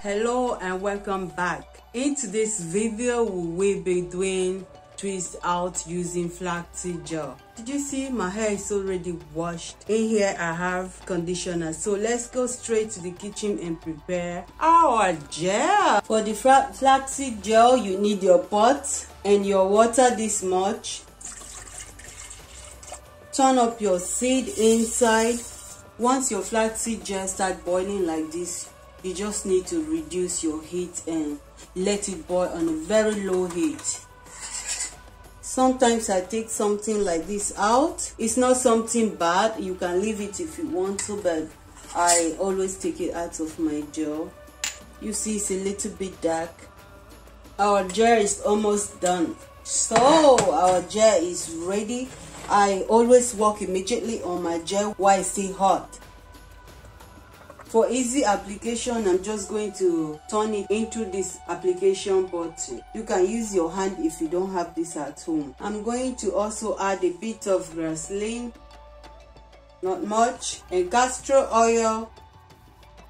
Hello and welcome back. In today's video we will be doing twist out using flaxseed gel. Did you see my hair is already washed? In here I have conditioner, so let's go straight to the kitchen and prepare our gel. For the flaxseed gel you need your pot and your water this much. Turn up your seed inside. Once your flaxseed gel start boiling like this, you just need to reduce your heat and let it boil on a very low heat. Sometimes I take something like this out. It's not something bad, you can leave it if you want to, but I always take it out of my gel. You see it's a little bit dark. Our gel is almost done, so our gel is ready. I always work immediately on my gel while it's still hot. For easy application, I'm just going to turn it into this application bottle. You can use your hand if you don't have this at home. I'm going to also add a bit of Glycerine, not much, and Castor Oil,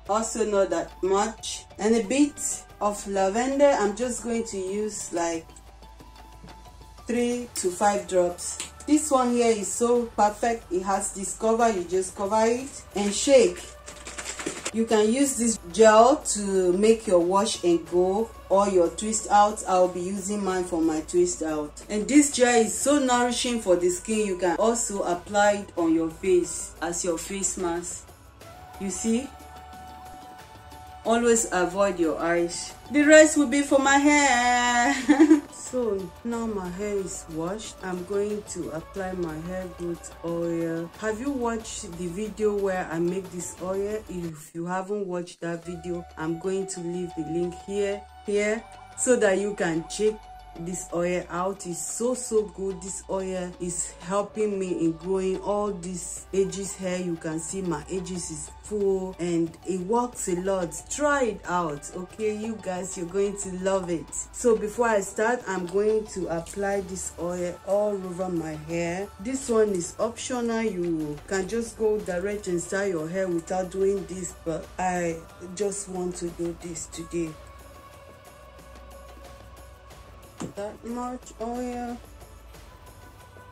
also not that much, and a bit of lavender. I'm just going to use like 3 to 5 drops. This one here is so perfect. It has this cover. You just cover it and shake. You can use this gel to make your wash and go or your twist out. I'll be using mine for my twist out. And this gel is so nourishing for the skin. You can also apply it on your face as your face mask. You see? Always avoid your eyes. The rest will be for my hair. So now my hair is washed. I'm going to apply my hair growth oil. Have you watched the video where I make this oil? If you haven't watched that video, I'm going to leave the link here so that you can check this oil out. Is so good. This oil is helping me in growing all these edges hair. You can see my edges is full and it works a lot. Try it out, okay? You guys, you're going to love it. So before I start, I'm going to apply this oil all over my hair. This one is optional. You can just go direct and style your hair without doing this, but I just want to do this today. That much oil,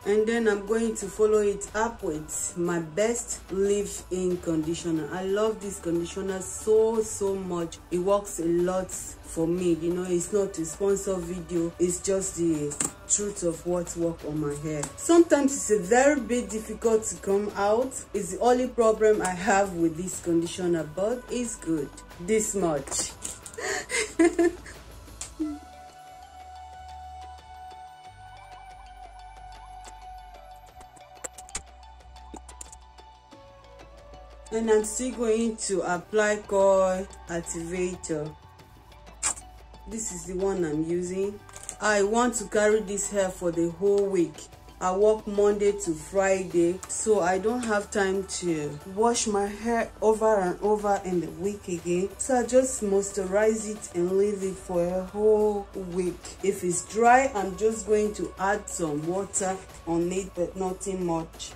and then I'm going to follow it up with my best leave-in conditioner. I love this conditioner so much. It works a lot for me. You know, it's not a sponsored video, it's just the truth of what works on my hair. Sometimes it's a very bit difficult to come out. It's the only problem I have with this conditioner, but it's good. This much. And I'm still going to apply Coil Activator. This is the one I'm using. I want to carry this hair for the whole week. I work Monday to Friday, so I don't have time to wash my hair over and over in the week again. So I just moisturize it and leave it for a whole week. If it's dry, I'm just going to add some water on it, but nothing much.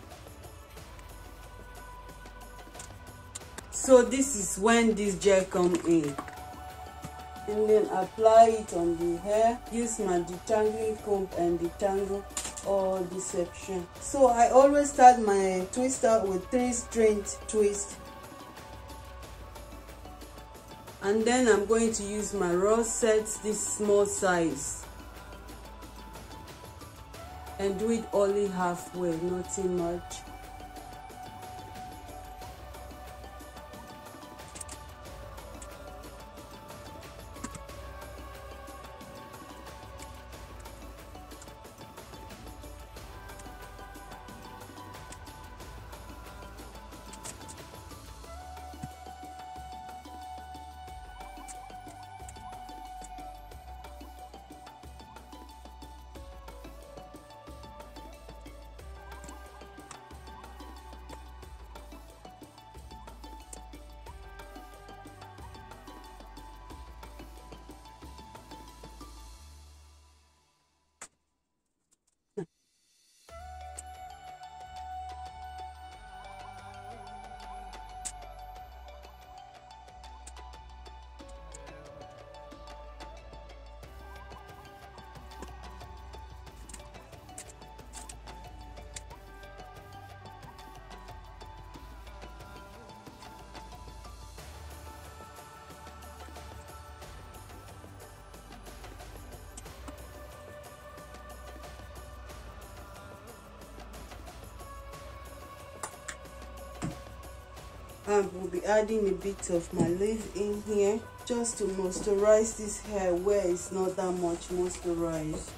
So this is when this gel comes in, and then apply it on the hair. Use my detangling comb and detangle all this section. So I always start my twist out with 3 straight twists, and then I'm going to use my raw sets, this small size, and do it only halfway, nothing much. and we'll be adding a bit of my leave-in here just to moisturize this hair where it's not that much moisturized.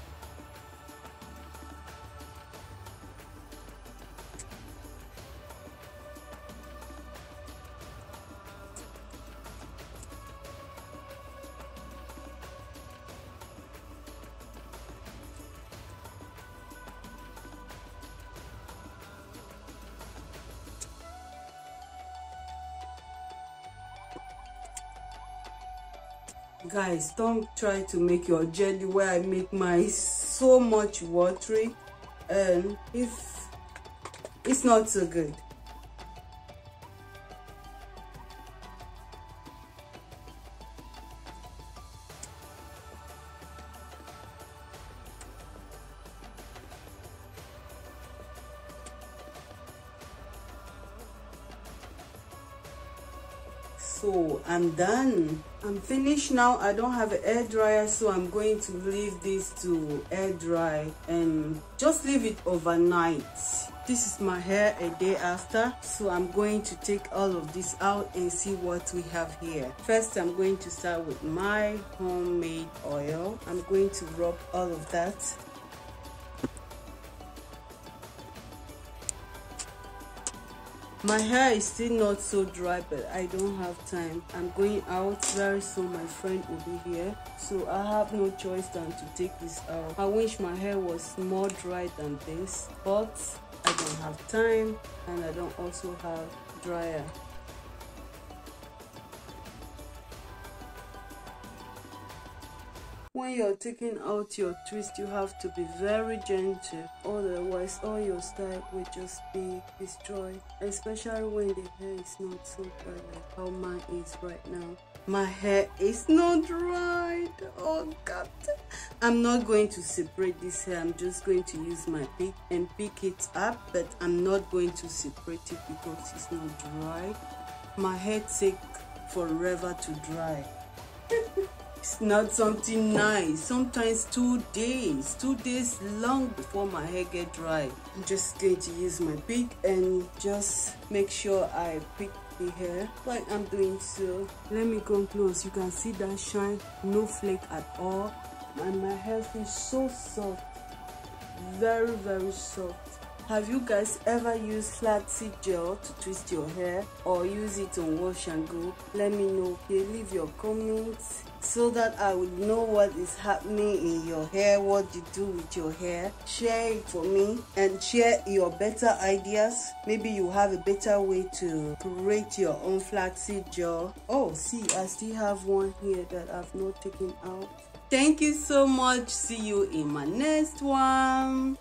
Guys, don't try to make your jelly where I make my so much watery, and if it's not so good. So I'm done. I'm finished now. I don't have an air dryer, so I'm going to leave this to air dry and just leave it overnight. This is my hair a day after, so I'm going to take all of this out and see what we have here. First, I'm going to start with my homemade oil. I'm going to rub all of that. My hair is still not so dry, but I don't have time. I'm going out very soon. My friend will be here, so I have no choice than to take this out. I wish my hair was more dry than this, but I don't have time, and I don't also have dryer. When you're taking out your twist, you have to be very gentle, otherwise all your style will just be destroyed, especially when the hair is not so dry like how mine is right now. My hair is not dried. Oh God, I'm not going to separate this hair. I'm just going to use my pick and pick it up, but I'm not going to separate it because it's not dry. My hair takes forever to dry. It's not something nice. Sometimes 2 days long before my hair get dry. I'm just going to use my pick and just make sure I pick the hair like I'm doing so. Let me come close. You can see that shine, no flake at all, and my hair feels so soft, very soft. Have you guys ever used flaxseed gel to twist your hair or use it on wash and go? Let me know. Okay, leave your comments so that I would know what is happening in your hair, what you do with your hair. Share it for me and share your better ideas. Maybe you have a better way to create your own flaxseed gel. Oh, see, I still have one here that I've not taken out. Thank you so much. See you in my next one.